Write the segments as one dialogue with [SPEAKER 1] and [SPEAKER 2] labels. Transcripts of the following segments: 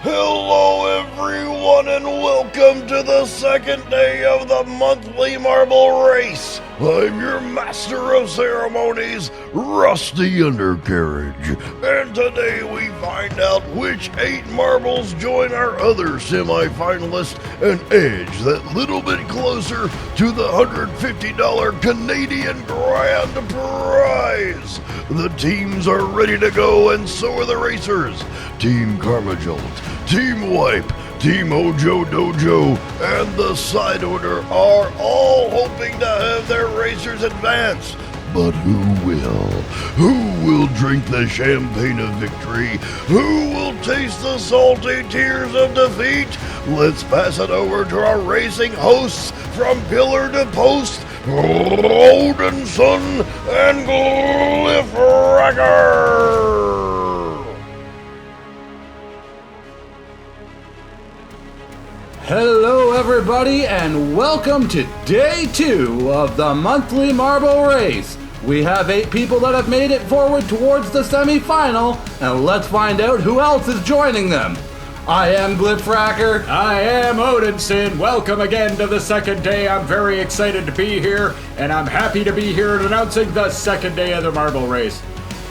[SPEAKER 1] Hello, everyone, and welcome to the second day of the monthly marble race. I'm your master of ceremonies, Rusty Undercarriage, and today we find out which 8 marbles join our other semi-finalists and edge that little bit closer to the $150 Canadian Grand Prize. The teams are ready to go, and so are the racers. Team Karmajolt, Team Wipe, Team Hojo Dojo, and the Side Order are all hoping to have their racers advance. But who will? Who will drink the champagne of victory? Who will taste the salty tears of defeat? Let's pass it over to our racing hosts from pillar to post, Odinson and Glyphracker.
[SPEAKER 2] Hello everybody and welcome to day 2 of the monthly marble race. We have 8 people that have made it forward towards the semi-final, and let's find out who else is joining them. I am Glyphracker.
[SPEAKER 3] I am Odinson. Welcome again to the second day. I'm very excited to be here, and I'm happy to be here announcing the second day of the marble race.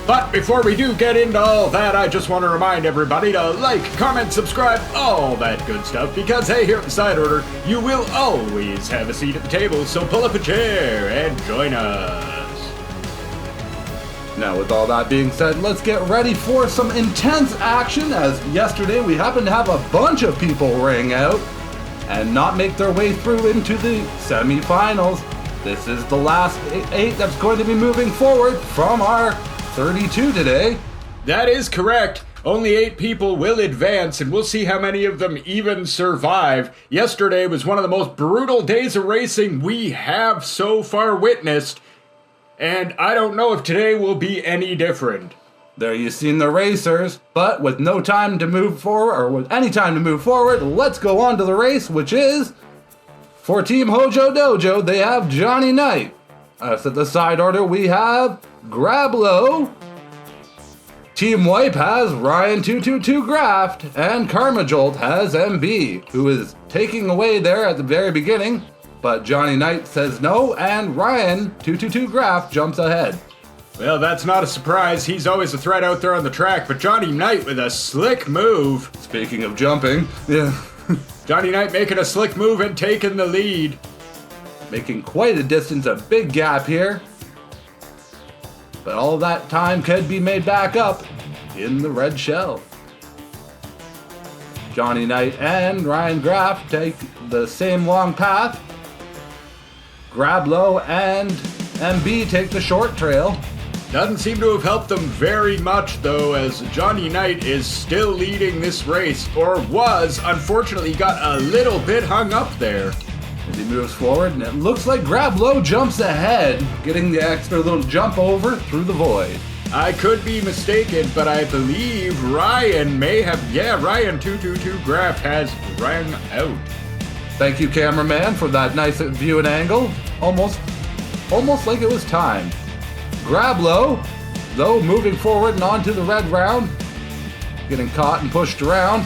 [SPEAKER 3] But before we do get into all that, I just want to remind everybody to like, comment, subscribe, all that good stuff, because hey, here at the Side Order, you will always have a seat at the table, so pull up a chair and join us.
[SPEAKER 2] Now with all that being said, let's get ready for some intense action, as yesterday we happened to have a bunch of people ring out and not make their way through into the semi-finals. This is the last 8 that's going to be moving forward from our 32 today.
[SPEAKER 3] That is correct. Only 8 people will advance, and we'll see how many of them even survive. Yesterday was one of the most brutal days of racing we have so far witnessed, and I don't know if today will be any different.
[SPEAKER 2] There you've seen the racers, but with no time to move forward, or with any time to move forward, let's go on to the race, which is for Team Hojo Dojo. They have Johnny Knight. Us at the Side Order, we have Grablow. Team Wipe has Ryan222 Graft, and Karmajolt has MB, who is taking away there at the very beginning, but Johnny Knight says no, and Ryan222 Graft jumps ahead.
[SPEAKER 3] Well, that's not a surprise. He's always a threat out there on the track, but Johnny Knight with a slick move.
[SPEAKER 2] Speaking of jumping, yeah.
[SPEAKER 3] Johnny Knight making a slick move and taking the lead.
[SPEAKER 2] Making quite a distance, a big gap here. But all that time could be made back up in the red shell. Johnny Knight and Ryan Graff take the same long path. Grablow and MB take the short trail.
[SPEAKER 3] Doesn't seem to have helped them very much, though, as Johnny Knight is still leading this race, or was. Unfortunately, got a little bit hung up there.
[SPEAKER 2] As he moves forward, and it looks like Grablow jumps ahead, getting the extra little jump over through the void.
[SPEAKER 3] I could be mistaken, but I believe Ryan may have, Ryan222 Graff has rang out.
[SPEAKER 2] Thank you, cameraman, for that nice view and angle. Almost like it was timed. Grablow, though, moving forward and onto the red round, getting caught and pushed around.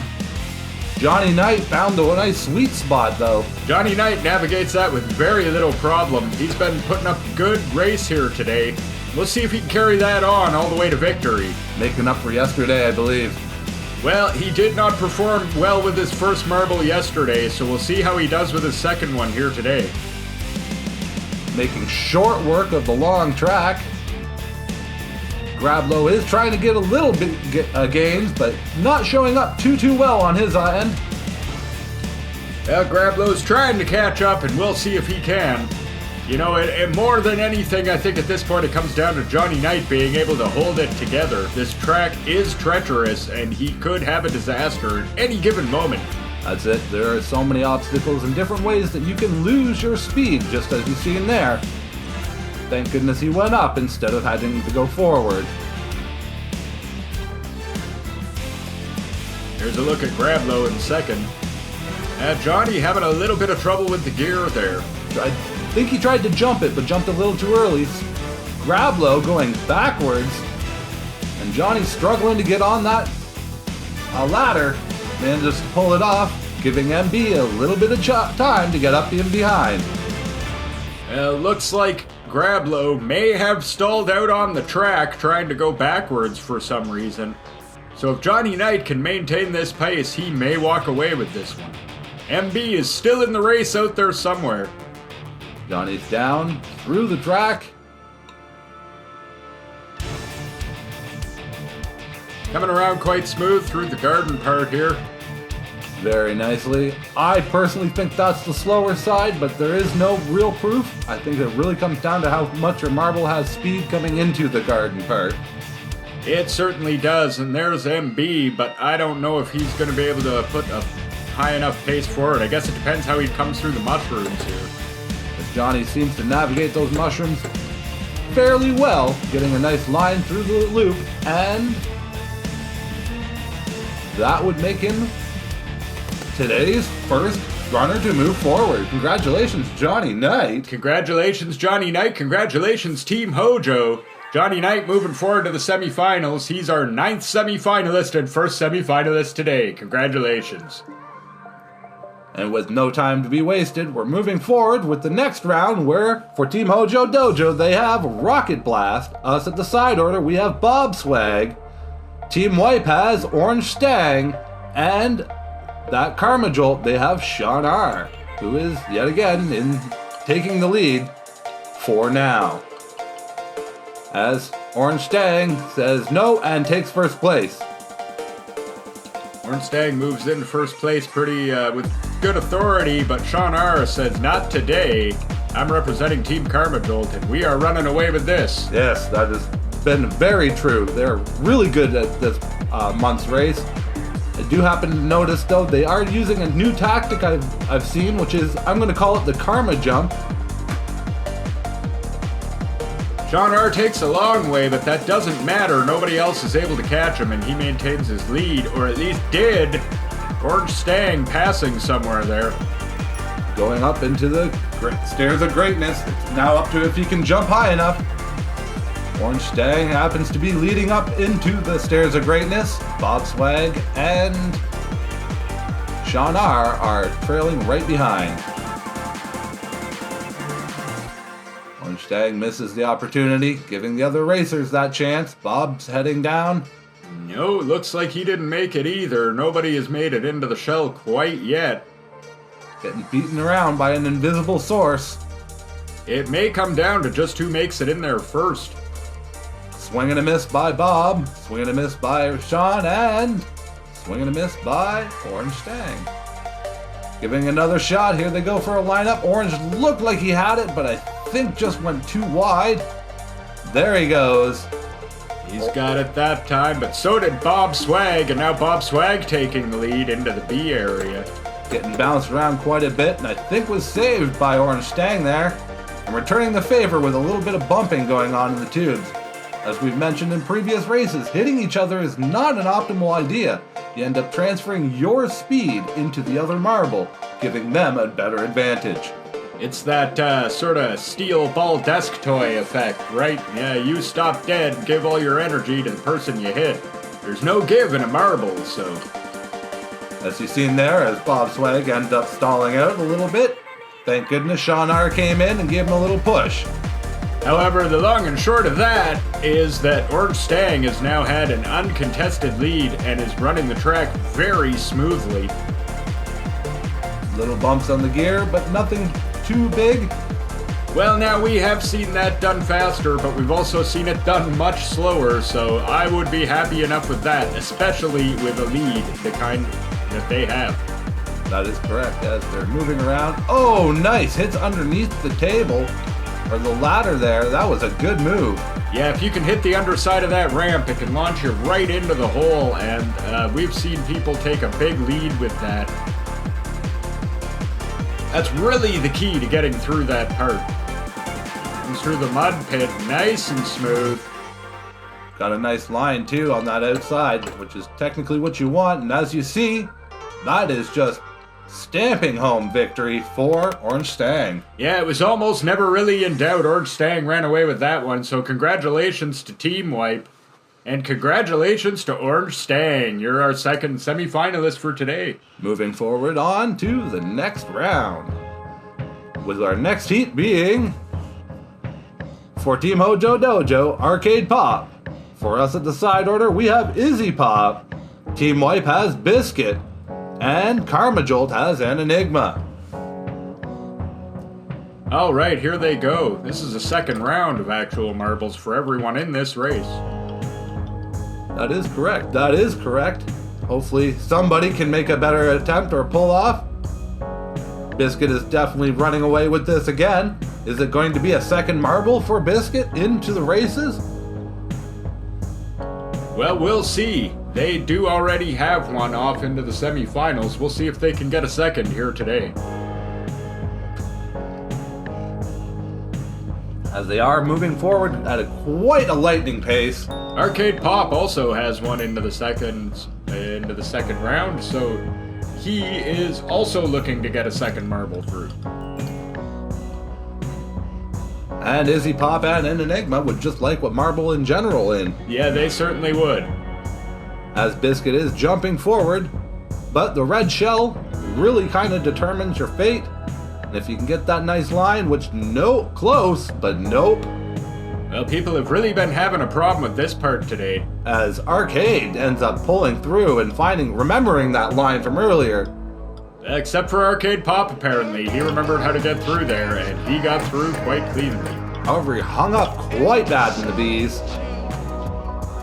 [SPEAKER 2] Johnny Knight found a nice sweet spot, though.
[SPEAKER 3] Johnny Knight navigates that with very little problem. He's been putting up a good race here today. We'll see if he can carry that on all the way to victory.
[SPEAKER 2] Making up for yesterday, I believe.
[SPEAKER 3] Well, he did not perform well with his first marble yesterday, so we'll see how he does with his second one here today.
[SPEAKER 2] Making short work of the long track. Grablow is trying to get a little bit gains, but not showing up too well on his end.
[SPEAKER 3] Well, Grablow's trying to catch up, and we'll see if he can. You know, more than anything, I think at this point it comes down to Johnny Knight being able to hold it together. This track is treacherous, and he could have a disaster at any given moment.
[SPEAKER 2] That's it. There are so many obstacles and different ways that you can lose your speed, just as you've seen there. Thank goodness he went up instead of having to go forward.
[SPEAKER 3] Here's a look at Grablow in second. Johnny having a little bit of trouble with the gear there.
[SPEAKER 2] I think he tried to jump it, but jumped a little too early. Grablow going backwards, and Johnny struggling to get on that ladder. manages to pull it off, giving MB a little bit of time to get up in behind.
[SPEAKER 3] Looks like Grablow may have stalled out on the track trying to go backwards for some reason. So if Johnny Knight can maintain this pace, he may walk away with this one. MB is still in the race out there somewhere.
[SPEAKER 2] Johnny's down through the track.
[SPEAKER 3] Coming around quite smooth through the garden part here.
[SPEAKER 2] Very nicely. I personally think that's the slower side, but there is no real proof. I think it really comes down to how much your marble has speed coming into the garden part.
[SPEAKER 3] It certainly does, and there's MB, but I don't know if he's going to be able to put a high enough pace forward. I guess it depends how he comes through the mushrooms here.
[SPEAKER 2] As Johnny seems to navigate those mushrooms fairly well, getting a nice line through the loop, and that would make him today's first runner to move forward. Congratulations, Johnny Knight.
[SPEAKER 3] Congratulations, Johnny Knight. Congratulations, Team Hojo. Johnny Knight moving forward to the semifinals. He's our 9th semifinalist and first semifinalist today. Congratulations.
[SPEAKER 2] And with no time to be wasted, we're moving forward with the next round where, for Team Hojo Dojo, they have Rocket Blast. Us at the side order, we have Bob Swag. Team Wipe has Orange Stang. And that Karma Jolt, they have Sean R., who is, yet again, in taking the lead for now. As Orange Stang says no and takes first place.
[SPEAKER 3] Orange Stang moves in first place pretty with good authority, but Sean R. says, not today. I'm representing Team Karma Jolt, and we are running away with this.
[SPEAKER 2] Yes, that has been very true. They're really good at this month's race. I do happen to notice, though, they are using a new tactic I've seen, which is, I'm going to call it the Karma Jump.
[SPEAKER 3] Sean R. takes a long way, but that doesn't matter. Nobody else is able to catch him, and he maintains his lead, or at least did. Orange Stang passing somewhere there.
[SPEAKER 2] Going up into the stairs of greatness. It's now up to if he can jump high enough. Orange Stang happens to be leading up into the stairs of greatness. Bob Swag and Sean R. are trailing right behind. Orange Stang misses the opportunity, giving the other racers that chance. Bob's heading down.
[SPEAKER 3] No, looks like he didn't make it either. Nobody has made it into the shell quite yet.
[SPEAKER 2] Getting beaten around by an invisible source.
[SPEAKER 3] It may come down to just who makes it in there first.
[SPEAKER 2] Swing and a miss by Bob. Swing and a miss by Sean. And swing and a miss by Orange Stang. Giving another shot. Here they go for a lineup. Orange looked like he had it, but I think just went too wide. There he goes.
[SPEAKER 3] He's got it that time, but so did Bob Swag, and now Bob Swag taking the lead into the B area.
[SPEAKER 2] Getting bounced around quite a bit, and I think was saved by Orange Stang there. And returning the favor with a little bit of bumping going on in the tubes. As we've mentioned in previous races, hitting each other is not an optimal idea. You end up transferring your speed into the other marble, giving them a better advantage.
[SPEAKER 3] It's that sort of steel ball desk toy effect, right? Yeah, you stop dead and give all your energy to the person you hit. There's no give in a marble, so...
[SPEAKER 2] As you've seen there, as Bob Swag ended up stalling out a little bit, thank goodness Sean R. came in and gave him a little push.
[SPEAKER 3] However, the long and short of that is that Orange Stang has now had an uncontested lead and is running the track very smoothly.
[SPEAKER 2] Little bumps on the gear, but nothing too big.
[SPEAKER 3] Well, now we have seen that done faster, but we've also seen it done much slower, so I would be happy enough with that, especially with a lead, the kind that they have.
[SPEAKER 2] That is correct, as they're moving around. Oh, nice! Hits underneath the table, or the ladder there. That was a good move.
[SPEAKER 3] Yeah, if you can hit the underside of that ramp, it can launch you right into the hole, and we've seen people take a big lead with that. That's really the key to getting through that part. Comes through the mud pit, nice and smooth.
[SPEAKER 2] Got a nice line, too, on that outside, which is technically what you want, and as you see, that is just stamping home victory for Orange Stang.
[SPEAKER 3] Yeah, it was almost never really in doubt. Orange Stang ran away with that one, so congratulations to Team Wipe. And congratulations to Orange Stang. You're our second semifinalist for today.
[SPEAKER 2] Moving forward on to the next round, with our next heat being for Team Hojo Dojo, Arcade Pop. For us at the side order, we have Izzy Pop. Team Wipe has Biscuit. And Karma Jolt has an Enigma.
[SPEAKER 3] All right, here they go. This is the second round of actual marbles for everyone in this race.
[SPEAKER 2] That is correct. That is correct. Hopefully somebody can make a better attempt or pull off. Biscuit is definitely running away with this again. Is it going to be a second marble for Biscuit into the races?
[SPEAKER 3] Well, we'll see. They do already have one off into the semifinals. We'll see if they can get a second here today.
[SPEAKER 2] As they are moving forward at quite a lightning pace.
[SPEAKER 3] Arcade Pop also has one into the second round, so he is also looking to get a second marble through.
[SPEAKER 2] And Izzy Pop and an Enigma would just like what marble in general in.
[SPEAKER 3] Yeah, they certainly would.
[SPEAKER 2] As Biscuit is jumping forward, but the red shell really kind of determines your fate. And if you can get that nice line, which close, but nope.
[SPEAKER 3] Well, people have really been having a problem with this part today.
[SPEAKER 2] As Arcade ends up pulling through and remembering that line from earlier.
[SPEAKER 3] Except for Arcade Pop, apparently. He remembered how to get through there, and he got through quite cleanly.
[SPEAKER 2] However, he hung up quite bad in the bees.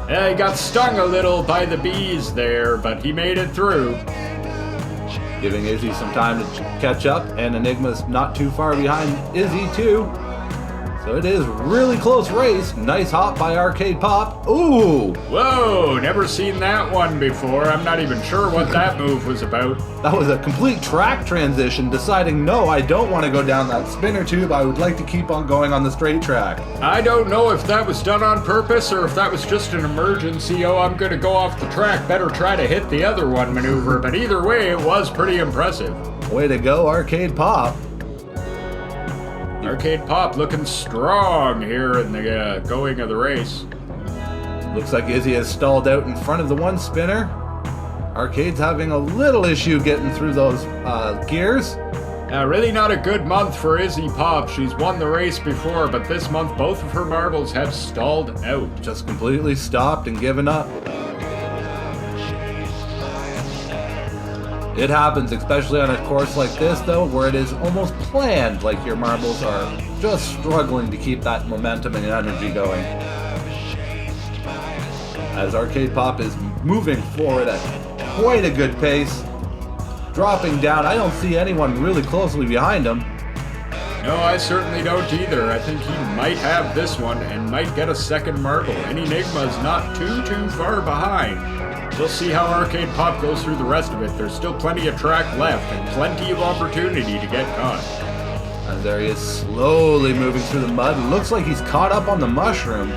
[SPEAKER 3] Yeah, he got stung a little by the bees there, but he made it through.
[SPEAKER 2] Giving Izzy some time to catch up, and Enigma's not too far behind Izzy too. So it is really close race. Nice hop by Arcade Pop. Ooh!
[SPEAKER 3] Whoa, never seen that one before. I'm not even sure what that move was about.
[SPEAKER 2] That was a complete track transition, deciding no, I don't want to go down that spinner tube. I would like to keep on going on the straight track.
[SPEAKER 3] I don't know if that was done on purpose or if that was just an emergency, oh, I'm gonna go off the track, better try to hit the other one maneuver, but either way, it was pretty impressive.
[SPEAKER 2] Way to go, Arcade Pop.
[SPEAKER 3] Arcade Pop looking strong here in the going of the race.
[SPEAKER 2] Looks like Izzy has stalled out in front of the one spinner. Arcade's having a little issue getting through those gears.
[SPEAKER 3] Really not a good month for Izzy Pop. She's won the race before, but this month both of her marbles have stalled out.
[SPEAKER 2] Just completely stopped and given up. It happens, especially on a course like this, though, where it is almost planned, like your marbles are just struggling to keep that momentum and energy going. As Arcade Pop is moving forward at quite a good pace, dropping down. I don't see anyone really closely behind him.
[SPEAKER 3] No, I certainly don't either. I think he might have this one and might get a second marble. And Enigma's not too far behind. We'll see how Arcade Pop goes through the rest of it. There's still plenty of track left and plenty of opportunity to get caught.
[SPEAKER 2] And there he is, slowly moving through the mud. Looks like he's caught up on the mushroom.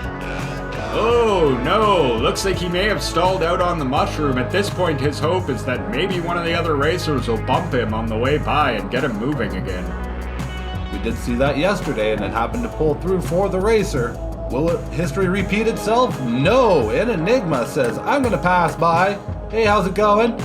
[SPEAKER 3] Oh no, looks like he may have stalled out on the mushroom. At this point, his hope is that maybe one of the other racers will bump him on the way by and get him moving again.
[SPEAKER 2] We did see that yesterday, and it happened to pull through for the racer. Will history repeat itself? No. An Enigma says, I'm going to pass by. Hey, how's it going?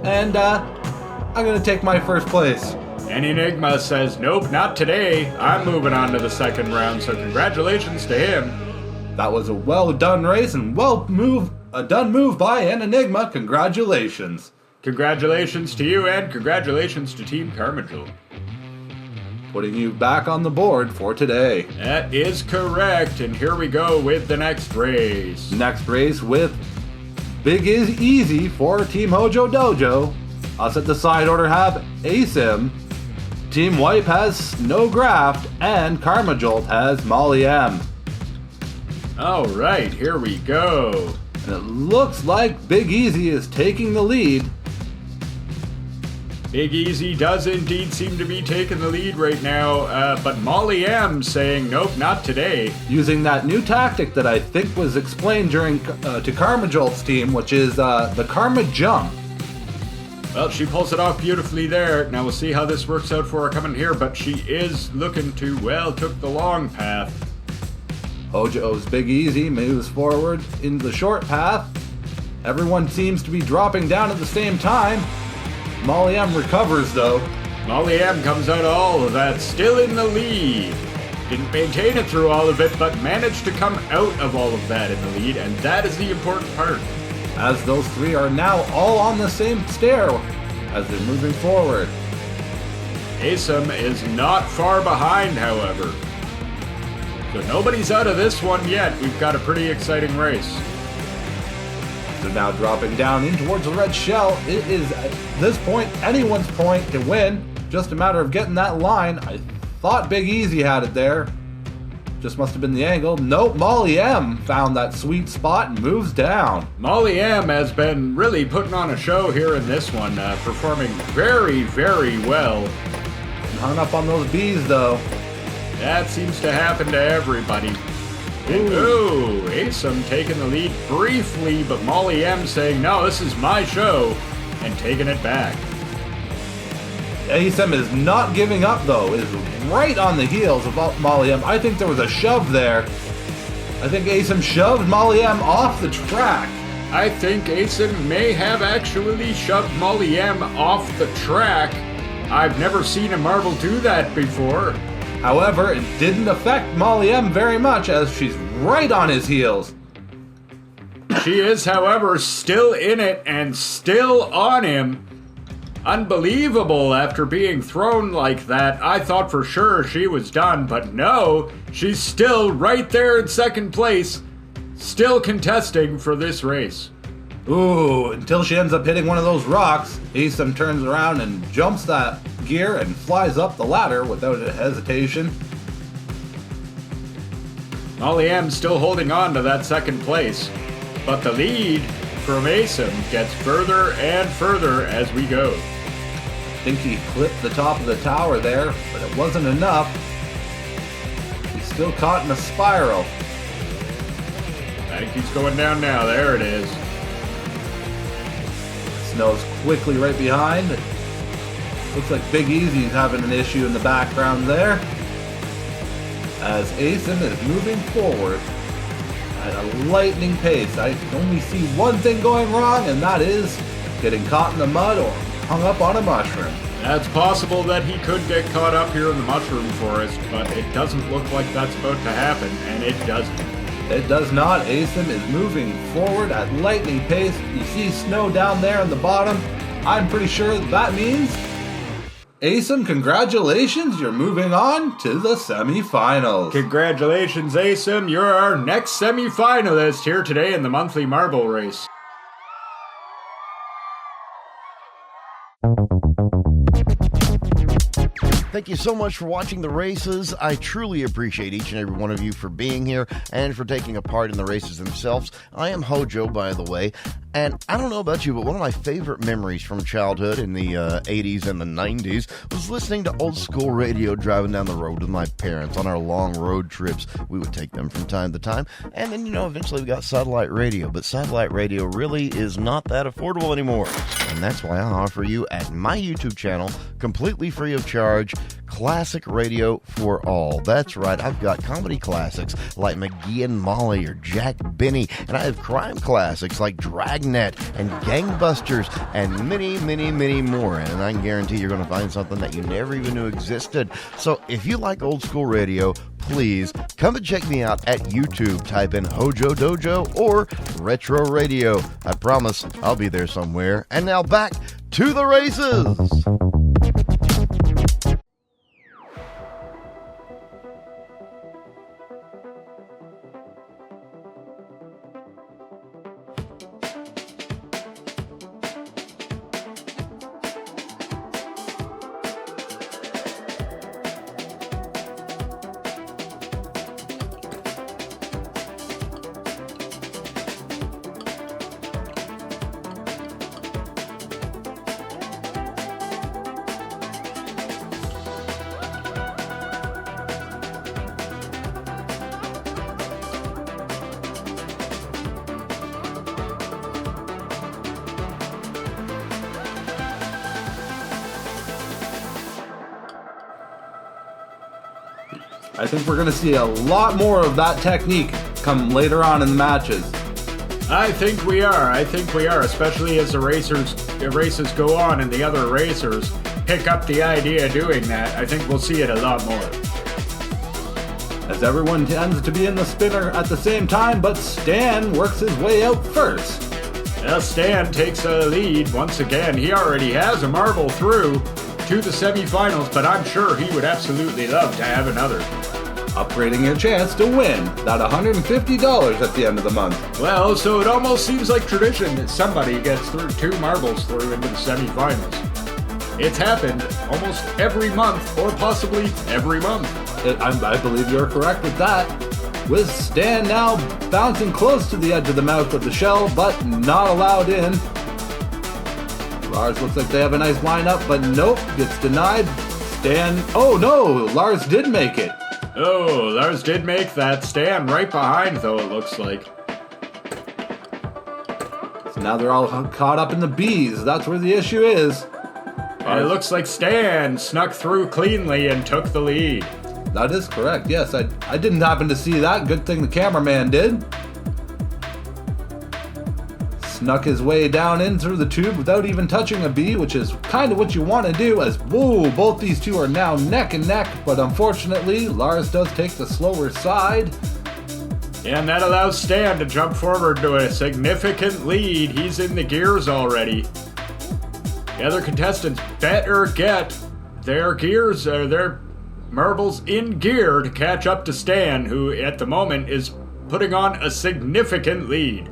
[SPEAKER 2] And I'm going to take my first place.
[SPEAKER 3] And Enigma says, nope, not today. I'm moving on to the second round, so congratulations to him.
[SPEAKER 2] That was a well-done race and a done move by an Enigma. Congratulations.
[SPEAKER 3] Congratulations to you, and congratulations to Team Carmichael.
[SPEAKER 2] Putting you back on the board for today.
[SPEAKER 3] That is correct, and here we go with the next race.
[SPEAKER 2] Next race with Big is Easy for Team Hojo Dojo. Us at the side order have ASIM. Team Wipe has Snowgraft, and Karma Jolt has Molly M.
[SPEAKER 3] Alright, here we go.
[SPEAKER 2] And it looks like Big Easy is taking the lead.
[SPEAKER 3] Big Easy does indeed seem to be taking the lead right now, but Molly M saying, nope, not today.
[SPEAKER 2] Using that new tactic that I think was explained during to Karma Jolt's team, which is the Karma Jump.
[SPEAKER 3] Well, she pulls it off beautifully there. Now we'll see how this works out for her coming here, but she is looking to, well, took the long path.
[SPEAKER 2] Hojo's Big Easy moves forward into the short path. Everyone seems to be dropping down at the same time. Molly M recovers though.
[SPEAKER 3] Molly M comes out of all of that, still in the lead. Didn't maintain it through all of it, but managed to come out of all of that in the lead, and that is the important part.
[SPEAKER 2] As those three are now all on the same stair as they're moving forward.
[SPEAKER 3] Asim is not far behind, however. So nobody's out of this one yet. We've got a pretty exciting race.
[SPEAKER 2] They're now dropping down in towards the red shell. It is, at this point, anyone's point to win. Just a matter of getting that line. I thought Big Easy had it there. Just must have been the angle. Nope, Molly M found that sweet spot and moves down.
[SPEAKER 3] Molly M has been really putting on a show here in this one, performing very, very well.
[SPEAKER 2] Hung up on those bees, though.
[SPEAKER 3] That seems to happen to everybody. Ooh, Asim taking the lead briefly, but Molly M saying, no, this is my show, and taking it back.
[SPEAKER 2] Asim is not giving up, though. Is right on the heels of Molly M. I think there was a shove there. I think Asim shoved Molly M off the track.
[SPEAKER 3] I think Asim may have actually shoved Molly M off the track. I've never seen a marble do that before.
[SPEAKER 2] However, it didn't affect Molly M very much as she's right on his heels.
[SPEAKER 3] She is, however, still in it and still on him. Unbelievable after being thrown like that. I thought for sure she was done, but no, she's still right there in second place, still contesting for this race.
[SPEAKER 2] Ooh, until she ends up hitting one of those rocks, Asim turns around and jumps that gear and flies up the ladder without a hesitation.
[SPEAKER 3] Molly M still holding on to that second place, but the lead from Asim gets further and further as we go.
[SPEAKER 2] I think he clipped the top of the tower there, but it wasn't enough. He's still caught in a spiral.
[SPEAKER 3] I think he's going down now. There it is.
[SPEAKER 2] Snow's quickly right behind. Looks like Big Easy's having an issue in the background there. As Asim is moving forward at a lightning pace. I only see one thing going wrong, and that is getting caught in the mud or hung up on a mushroom.
[SPEAKER 3] That's possible that he could get caught up here in the mushroom forest, but it doesn't look like that's about to happen, and it doesn't.
[SPEAKER 2] It does not. Asim is moving forward at lightning pace. You see snow down there on the bottom. I'm pretty sure that means, Asim, congratulations, you're moving on to the semifinals.
[SPEAKER 3] Congratulations, Asim. You're our next semifinalist here today in the monthly marble race.
[SPEAKER 1] Thank you so much for watching the races. I truly appreciate each and every one of you for being here and for taking a part in the races themselves. I am Hojo, by the way, and I don't know about you, but one of my favorite memories from childhood in the 80s and the 90s was listening to old school radio driving down the road with my parents on our long road trips. We would take them from time to time, and then, eventually we got satellite radio, but satellite radio really is not that affordable anymore, and that's why I offer you at my YouTube channel, completely free of charge, classic radio for all. That's right, I've got comedy classics like McGee and Molly or Jack Benny, and I have crime classics like Dragnet and Gangbusters and many, many, many more. And I can guarantee you're going to find something that you never even knew existed. So if you like old school radio, please come and check me out at YouTube. Type in Hojo Dojo or Retro Radio. I promise I'll be there somewhere. And now back to the races.
[SPEAKER 2] I think we're going to see a lot more of that technique come later on in the matches.
[SPEAKER 3] I think we are, especially as the races go on and the other racers pick up the idea of doing that. I think we'll see it a lot more.
[SPEAKER 2] As everyone tends to be in the spinner at the same time, but Stan works his way out first.
[SPEAKER 3] Well, Stan takes a lead once again. He already has a marble through to the semifinals, but I'm sure he would absolutely love to have another.
[SPEAKER 2] Upgrading your chance to win that $150 at the end of the month.
[SPEAKER 3] Well, so it almost seems like tradition that somebody gets through 2 marbles through into the semifinals. It's happened almost every month, or possibly every month.
[SPEAKER 2] I believe you're correct with that. With Stan now bouncing close to the edge of the mouth of the shell, but not allowed in. Lars looks like they have a nice lineup, but nope, gets denied. Stan, oh no, Lars did make it.
[SPEAKER 3] Oh, Lars did make that. Stan right behind, though, it looks like.
[SPEAKER 2] So now they're all caught up in the bees. That's where the issue is.
[SPEAKER 3] And it looks like Stan snuck through cleanly and took the lead.
[SPEAKER 2] That is correct, yes. I didn't happen to see that. Good thing the cameraman did. Snuck his way down in through the tube without even touching a bee, which is kind of what you want to do, as whoa, both these two are now neck and neck, but unfortunately, Lars does take the slower side.
[SPEAKER 3] And that allows Stan to jump forward to a significant lead. He's in the gears already. The other contestants better get their gears, their marbles in gear to catch up to Stan, who at the moment is putting on a significant lead.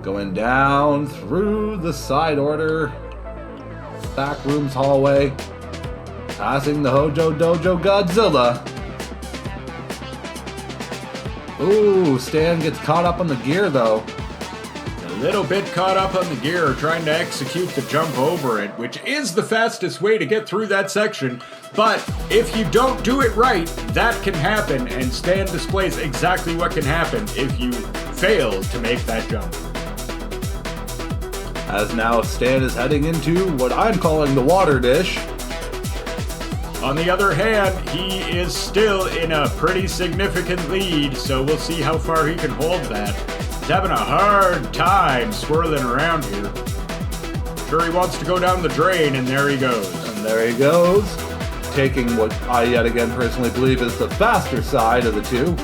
[SPEAKER 2] Going down through the side order, back rooms hallway, passing the Hojo Dojo Godzilla. Ooh, Stan gets caught up on the gear though.
[SPEAKER 3] A little bit caught up on the gear, trying to execute the jump over it, which is the fastest way to get through that section. But if you don't do it right, that can happen, and Stan displays exactly what can happen if you fail to make that jump.
[SPEAKER 2] As now Stan is heading into what I'm calling the water dish.
[SPEAKER 3] On the other hand, he is still in a pretty significant lead, so we'll see how far he can hold that. He's having a hard time swirling around here. Sure, he wants to go down the drain, and there he goes.
[SPEAKER 2] And there he goes, taking what I yet again personally believe is the faster side of the two.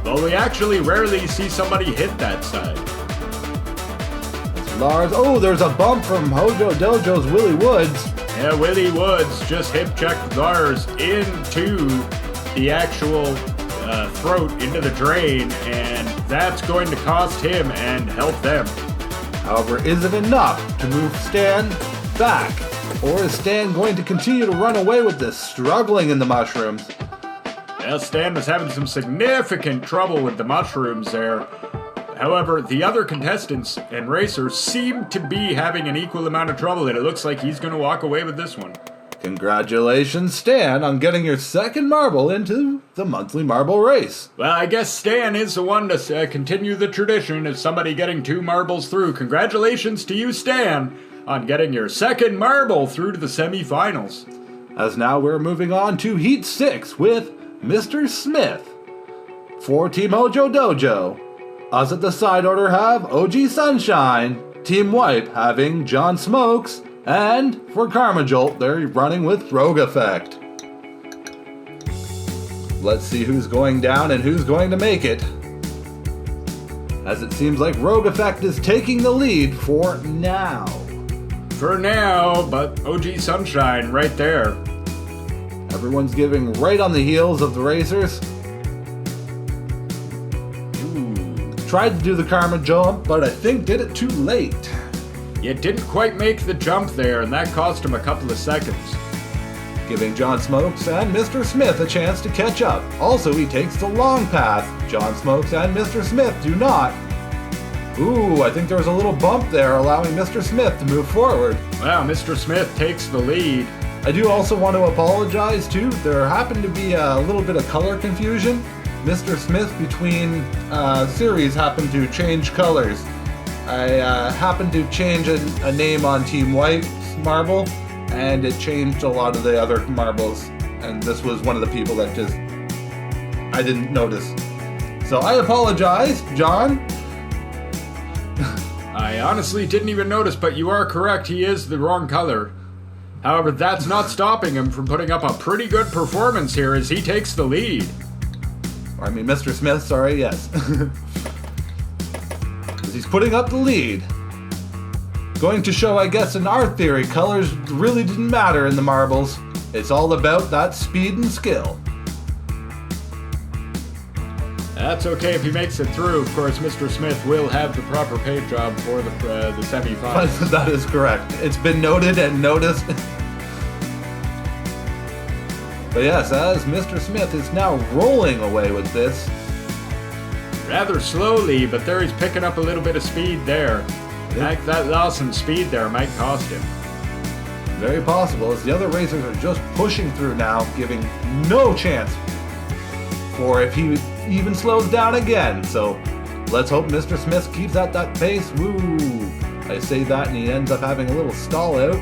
[SPEAKER 3] Well, we actually rarely see somebody hit that side.
[SPEAKER 2] Lars, oh, there's a bump from Hojo Dojo's Willie Woods.
[SPEAKER 3] Yeah, Willie Woods just hip-checked Lars into the actual throat, into the drain, and that's going to cost him and help them.
[SPEAKER 2] However, is it enough to move Stan back? Or is Stan going to continue to run away with this, struggling in the mushrooms?
[SPEAKER 3] Well, Stan was having some significant trouble with the mushrooms there. However, the other contestants and racers seem to be having an equal amount of trouble, and it looks like he's going to walk away with this one.
[SPEAKER 2] Congratulations, Stan, on getting your second marble into the monthly marble race.
[SPEAKER 3] Well, I guess Stan is the one to continue the tradition of somebody getting 2 marbles through. Congratulations to you, Stan, on getting your second marble through to the semifinals.
[SPEAKER 2] As now we're moving on to Heat 6 with Mr. Smith. For Team Hojo Dojo, us at the side order have OG Sunshine, Team Wipe having John Smokes, and for Karma Jolt, they're running with Rogue Effect. Let's see who's going down and who's going to make it, as it seems like Rogue Effect is taking the lead for now.
[SPEAKER 3] For now, but OG Sunshine right there.
[SPEAKER 2] Everyone's giving right on the heels of the racers. Tried to do the Karma jump, but I think did it too late.
[SPEAKER 3] You didn't quite make the jump there, and that cost him a couple of seconds.
[SPEAKER 2] Giving John Smokes and Mr. Smith a chance to catch up. Also, he takes the long path. John Smokes and Mr. Smith do not. Ooh, I think there was a little bump there, allowing Mr. Smith to move forward.
[SPEAKER 3] Wow, Mr. Smith takes the lead.
[SPEAKER 2] I do also want to apologize, too. There happened to be a little bit of color confusion. Mr. Smith between series happened to change colors. I happened to change a name on Team White's marble, and it changed a lot of the other marbles and this was one of the people that just I didn't notice. So I apologize, John.
[SPEAKER 3] I honestly didn't even notice, but you are correct. He is the wrong color. However, that's not stopping him from putting up a pretty good performance here as he takes the lead.
[SPEAKER 2] I mean, Mr. Smith, sorry, yes. He's putting up the lead. Going to show, I guess, in our theory, colors really didn't matter in the marbles. It's all about that speed and skill.
[SPEAKER 3] That's okay if he makes it through. Of course, Mr. Smith will have the proper paint job for the semifinals.
[SPEAKER 2] That is correct. It's been noted and noticed. But yes, as Mr. Smith is now rolling away with this.
[SPEAKER 3] Rather slowly, but there he's picking up a little bit of speed there. That loss in speed there might cost him.
[SPEAKER 2] Very possible, as the other racers are just pushing through now, giving no chance for if he even slows down again. So let's hope Mr. Smith keeps at that pace. Woo! I say that and he ends up having a little stall out.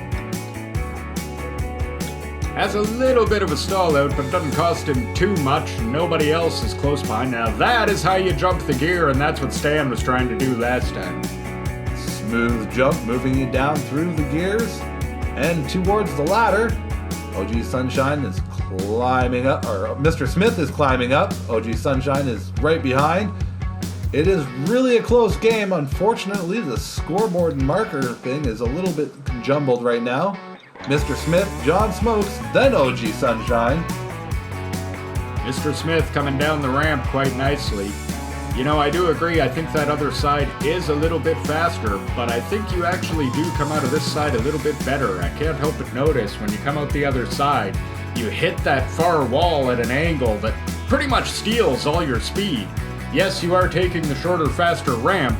[SPEAKER 3] Has a little bit of a stall out, but doesn't cost him too much. Nobody else is close behind. Now that is how you jump the gear, and that's what Stan was trying to do last time.
[SPEAKER 2] Smooth jump, moving you down through the gears and towards the ladder. OG Sunshine is climbing up, or Mr. Smith is climbing up. OG Sunshine is right behind. It is really a close game. Unfortunately, the scoreboard and marker thing is a little bit jumbled right now. Mr. Smith, John Smokes, then OG Sunshine.
[SPEAKER 3] Mr. Smith coming down the ramp quite nicely. You know, I do agree. I think that other side is a little bit faster, but I think you actually do come out of this side a little bit better. I can't help but notice when you come out the other side, you hit that far wall at an angle that pretty much steals all your speed. Yes, you are taking the shorter, faster ramp,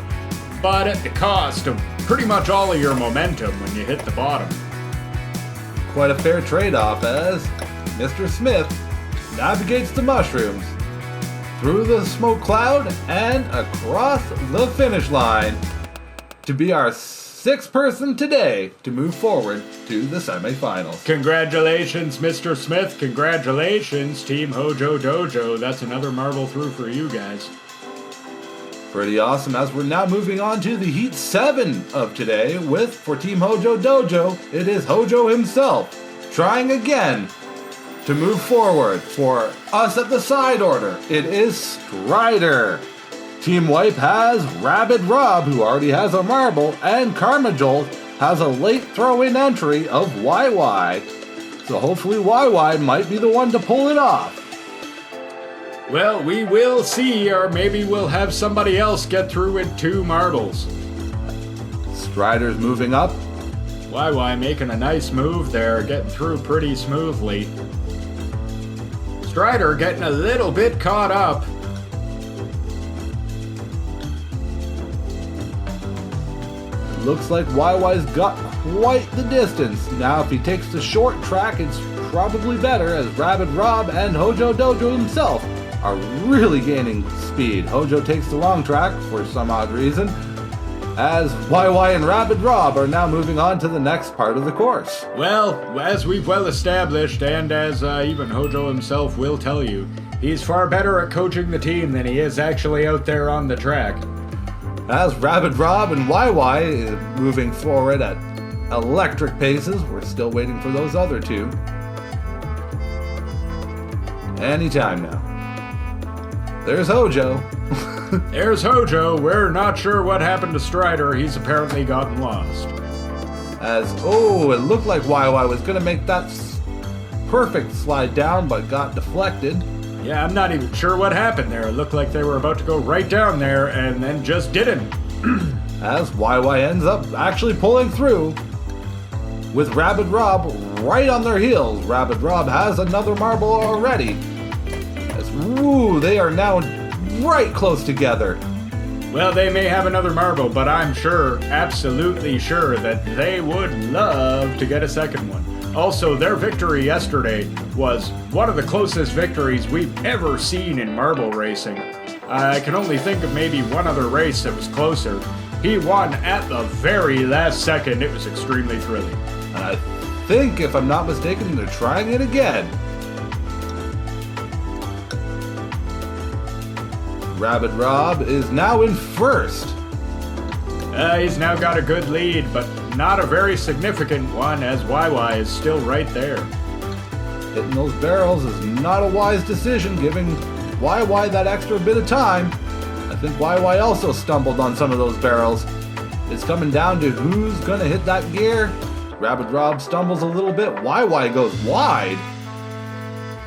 [SPEAKER 3] but at the cost of pretty much all of your momentum when you hit the bottom.
[SPEAKER 2] Quite a fair trade-off as Mr. Smith navigates the mushrooms through the smoke cloud and across the finish line to be our sixth person today to move forward to the semifinals.
[SPEAKER 3] Congratulations, Mr. Smith. Congratulations, Team Hojo Dojo. That's another marble through for you guys.
[SPEAKER 2] Pretty awesome, as we're now moving on to the Heat 7 of today with, for Team Hojo Dojo, it is Hojo himself trying again to move forward. For us at the side order, it is Strider. Team Wipe has Rabid Rob, who already has a marble, and Karma Jolt has a late throw-in entry of YY. So hopefully YY might be the one to pull it off.
[SPEAKER 3] Well, we will see, or maybe we'll have somebody else get through with 2 marbles.
[SPEAKER 2] Strider's moving up.
[SPEAKER 3] YY making a nice move there, getting through pretty smoothly. Strider getting a little bit caught up.
[SPEAKER 2] It looks like YY's got quite the distance. Now if he takes the short track, it's probably better, as Rabid Rob and Hojo Dojo himself are really gaining speed. Hojo takes the long track for some odd reason, as YY and Rabid Rob are now moving on to the next part of the course.
[SPEAKER 3] Well, as we've well established, and as even Hojo himself will tell you, he's far better at coaching the team than he is actually out there on the track.
[SPEAKER 2] As Rabid Rob and YY is moving forward at electric paces, we're still waiting for those other two. Anytime now. There's Hojo.
[SPEAKER 3] There's Hojo. We're not sure what happened to Strider. He's apparently gotten lost.
[SPEAKER 2] It looked like YY was going to make that perfect slide down, but got deflected.
[SPEAKER 3] Yeah, I'm not even sure what happened there. It looked like they were about to go right down there and then just didn't.
[SPEAKER 2] As YY ends up actually pulling through with Rabid Rob right on their heels. Rabid Rob has another marble already. They are now right close together.
[SPEAKER 3] Well, they may have another marble, but I'm sure, absolutely sure, that they would love to get a second one. Also, their victory yesterday was one of the closest victories we've ever seen in marble racing. I can only think of maybe one other race that was closer. He won at the very last second. It was extremely thrilling.
[SPEAKER 2] I think, if I'm not mistaken, they're trying it again. Rabbit Rob is now in first.
[SPEAKER 3] He's now got a good lead, but not a very significant one, as YY is still right there.
[SPEAKER 2] Hitting those barrels is not a wise decision, giving YY that extra bit of time. I think YY also stumbled on some of those barrels. It's coming down to who's gonna hit that gear. Rabbit Rob stumbles a little bit. YY goes wide.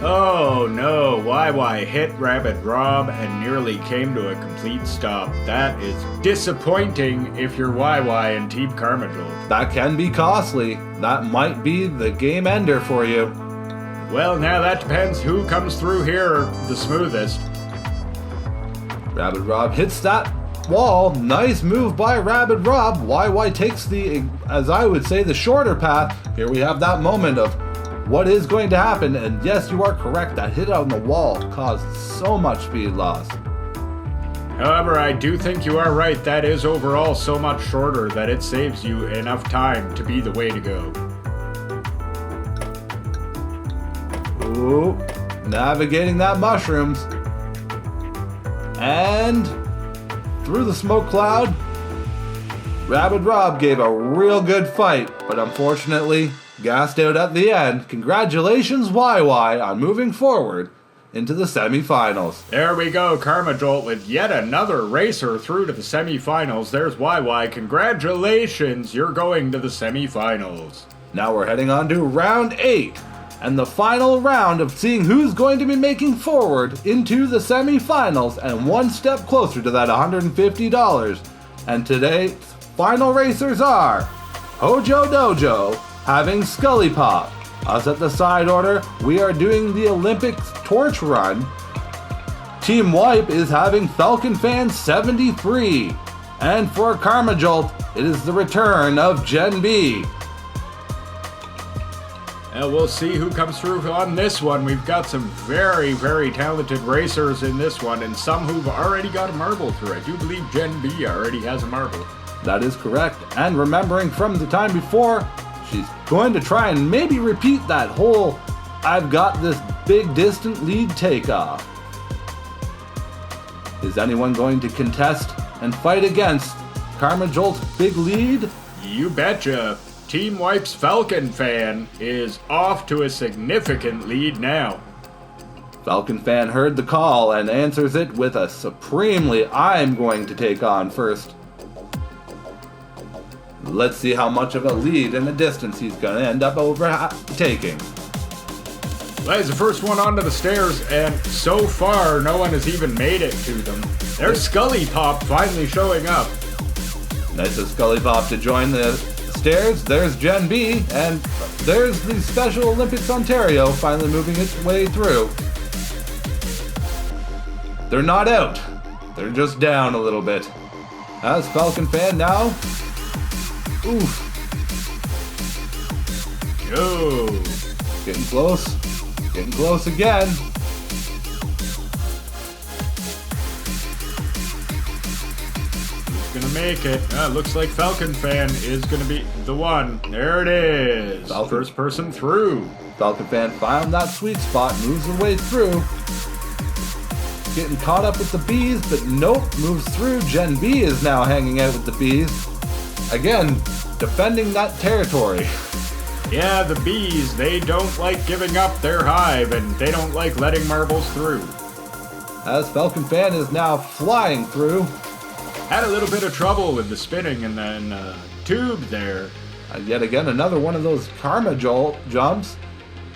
[SPEAKER 3] Oh no, YY hit Rabbit Rob and nearly came to a complete stop. That is disappointing if you're YY and Team Carmajolt.
[SPEAKER 2] That can be costly. That might be the game ender for you.
[SPEAKER 3] Well, now that depends who comes through here the smoothest.
[SPEAKER 2] Rabbit Rob hits that wall. Nice move by Rabbit Rob. YY takes the, as I would say, the shorter path. Here we have that moment of what is going to happen, and yes, you are correct. That hit on the wall caused so much speed loss.
[SPEAKER 3] However, I do think you are right. That is overall so much shorter that it saves you enough time to be the way to go.
[SPEAKER 2] Ooh, navigating that mushrooms. And through the smoke cloud, Rabbit Rob gave a real good fight, but unfortunately gassed out at the end. Congratulations, YY, on moving forward into the semifinals.
[SPEAKER 3] There we go, Carmajolt with yet another racer through to the semifinals. There's YY. Congratulations, you're going to the semifinals.
[SPEAKER 2] Now we're heading on to round 8, and the final round of seeing who's going to be making forward into the semifinals and one step closer to that $150. And today's final racers are Hojo Dojo having Scully Pop. Us at the side order, we are doing the Olympics torch run. Team Wipe is having Falcon Fan 73. And for Carmajolt, it is the return of Gen B.
[SPEAKER 3] And we'll see who comes through on this one. We've got some very, very talented racers in this one, and some who've already got a marble through. I do believe Gen B already has a marble.
[SPEAKER 2] That is correct. And remembering from the time before, she's going to try and maybe repeat that whole I've got this big distant lead takeoff. Is anyone going to contest and fight against Carmajolt's big lead?
[SPEAKER 3] You betcha. Team Wipe's Falcon Fan is off to a significant lead now.
[SPEAKER 2] Falcon Fan heard the call and answers it with a supremely I'm going to take on first. Let's see how much of a lead and a distance he's going to end up overtaking.
[SPEAKER 3] Well, he's the first one onto the stairs, and so far, no one has even made it to them. There's Scully Pop finally showing up.
[SPEAKER 2] Nice of Scully Pop to join the stairs. There's Gen B, and there's the Special Olympics Ontario finally moving its way through. They're not out. They're just down a little bit. As Falcon Fan now. Oof.
[SPEAKER 3] Yo.
[SPEAKER 2] Getting close. Getting close again.
[SPEAKER 3] Who's gonna make it? Looks like Falcon Fan is gonna be the one. There it is.
[SPEAKER 2] Falcon.
[SPEAKER 3] First person through.
[SPEAKER 2] Falcon Fan found that sweet spot, moves her way through. Getting caught up with the bees, but nope, moves through. Gen B is now hanging out with the bees. Again, defending that territory.
[SPEAKER 3] Yeah, the bees, they don't like giving up their hive, and they don't like letting marbles through.
[SPEAKER 2] As Falcon Fan is now flying through.
[SPEAKER 3] Had a little bit of trouble with the spinning and then tube there.
[SPEAKER 2] And yet again, another one of those Carmajolt jumps.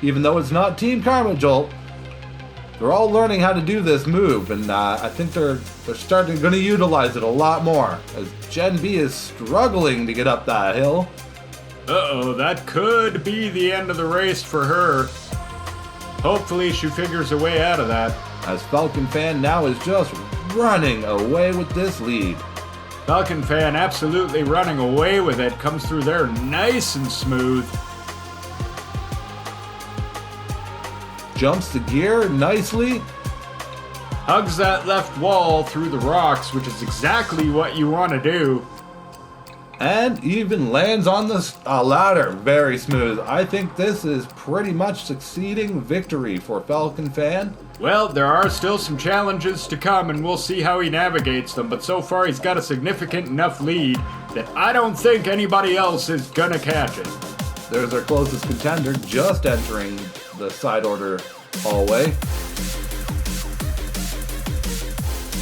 [SPEAKER 2] Even though it's not Team Carmajolt, they're all learning how to do this move, and I think they're going to utilize it a lot more, as Gen B is struggling to get up that hill.
[SPEAKER 3] Uh-oh, that could be the end of the race for her. Hopefully she figures a way out of that.
[SPEAKER 2] As Falcon Fan now is just running away with this lead.
[SPEAKER 3] Falcon Fan absolutely running away with it. Comes through there nice and smooth.
[SPEAKER 2] Jumps the gear nicely.
[SPEAKER 3] Hugs that left wall through the rocks, which is exactly what you want to do.
[SPEAKER 2] and even lands on the ladder very smooth. I think this is pretty much succeeding victory for Falcon Fan.
[SPEAKER 3] Well, there are still some challenges to come, and we'll see how he navigates them, but so far he's got a significant enough lead that I don't think anybody else is gonna catch it.
[SPEAKER 2] There's our closest contender just entering the side order hallway.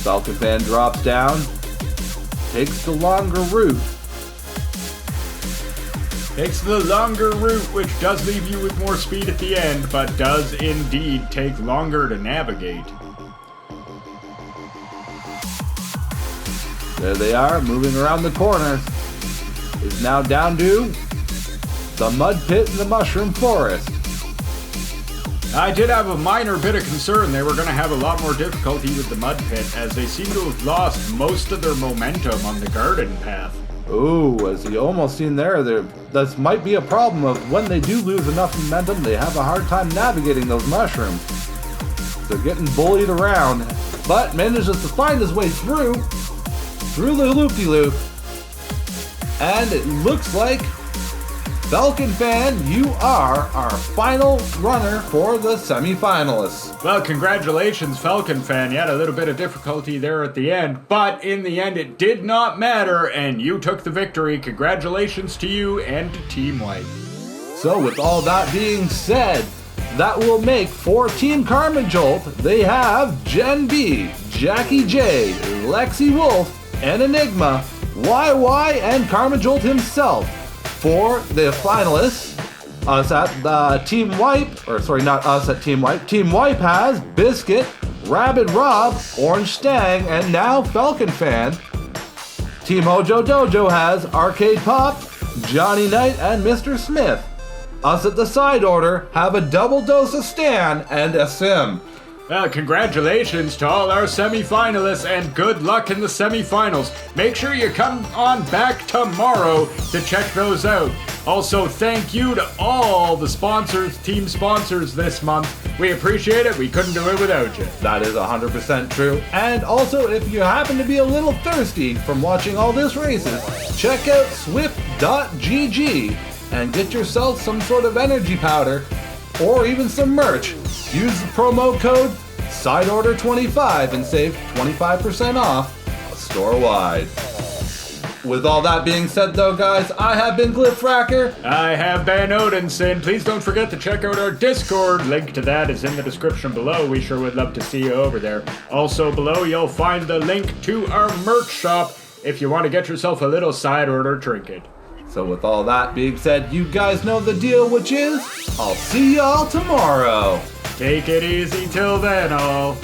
[SPEAKER 2] Falcon Fan drops down, takes the longer route.
[SPEAKER 3] Takes the longer route, which does leave you with more speed at the end, but does indeed take longer to navigate.
[SPEAKER 2] There they are, moving around the corner. Is now down to the mud pit in the mushroom forest.
[SPEAKER 3] I did have a minor bit of concern they were going to have a lot more difficulty with the mud pit, as they seem to have lost most of their momentum on the garden path.
[SPEAKER 2] Ooh, as you almost seen there, this might be a problem of when they do lose enough momentum, they have a hard time navigating those mushrooms. They're getting bullied around, but manages to find his way through the loop-de-loop. And it looks like Falcon Fan, you are our final runner for the semi-finalists.
[SPEAKER 3] Well, congratulations, Falcon Fan. You had a little bit of difficulty there at the end, but in the end it did not matter, and you took the victory. Congratulations to you and to Team White.
[SPEAKER 2] So with all that being said, that will make for Team Karma Jolt, they have Gen B, Jackie J, Lexi Wolf, and Enigma, YY, and Karma Jolt himself. For the finalists, us at Team Wipe, or sorry, not us at Team Wipe. Team Wipe has Biscuit, Rabbit Rob, Orange Stang, and now Falcon Fan. Team Hojo Dojo has Arcade Pop, Johnny Knight, and Mr. Smith. Us at the side order have a double dose of Stan and a Sim.
[SPEAKER 3] Well, congratulations to all our semi-finalists and good luck in the semi-finals. Make sure you come on back tomorrow to check those out. Also, thank you to all the sponsors, team sponsors this month. We appreciate it. We couldn't do it without you.
[SPEAKER 2] That is 100% true. And also, if you happen to be a little thirsty from watching all these races, check out swift.gg and get yourself some sort of energy powder or even some merch. Use the promo code SIDEORDER25 and save 25% off store-wide. With all that being said though, guys, I have been Glyphracker.
[SPEAKER 3] I have been Odinson. Please don't forget to check out our Discord. Link to that is in the description below. We sure would love to see you over there. Also below, you'll find the link to our merch shop if you want to get yourself a little side order trinket.
[SPEAKER 2] So with all that being said, you guys know the deal, which is, I'll see y'all tomorrow.
[SPEAKER 3] Take it easy till then, all.